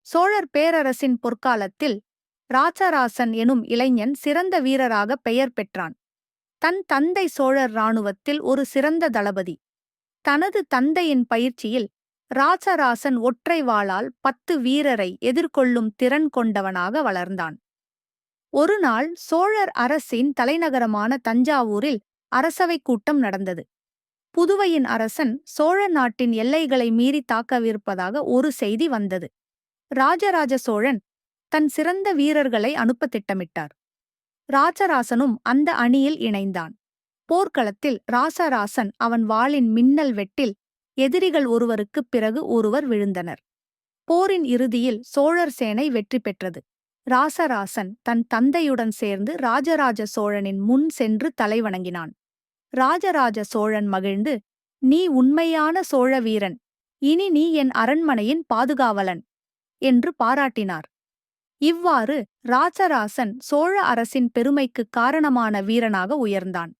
சோழர் பேரரசின் பொற்காலத்தில் ராசராசன் எனும் இளைஞன் சிறந்த வீரராக பெயர் பெற்றான். தன் தந்தை சோழர் இராணுவத்தில் ஒரு சிறந்த தளபதி. தனது தந்தையின் பயிற்சியில் ராசராசன் ஒற்றை வாளால் 10 வீரரை எதிர்கொள்ளும் திறன் கொண்டவனாக வளர்ந்தான். ஒருநாள் சோழர் அரசின் தலைநகரமான தஞ்சாவூரில் அரசவைக் கூட்டம் நடந்தது. புதுவையின் அரசன் சோழ நாட்டின் எல்லைகளை மீறி தாக்கவிருப்பதாக ஒரு செய்தி வந்தது. ராஜராஜ சோழன் தன் சிறந்த வீரர்களை அனுப்ப திட்டமிட்டார். ராசராசனும் அந்த அணியில் இணைந்தான். போர்க்களத்தில் ராசராசன் அவன் வாளின் மின்னல் வெட்டில் எதிரிகள் ஒருவருக்குப் பிறகு ஒருவர் விழுந்தனர். போரின் இறுதியில் சோழர் சேனை வெற்றி பெற்றது. ராசராசன் தன் தந்தையுடன் சேர்ந்து ராஜராஜ சோழனின் முன் சென்று தலைவணங்கினான். ராஜராஜ சோழன் மகிழ்ந்து, "நீ உண்மையான சோழ வீரன். இனி நீ என் அரண்மனையின் பாதுகாவலன்" என்று பாராட்டினார். இவ்வாறு ராசராசன் சோழ அரசின் பெருமைக்குக் காரணமான வீரனாக உயர்ந்தான்.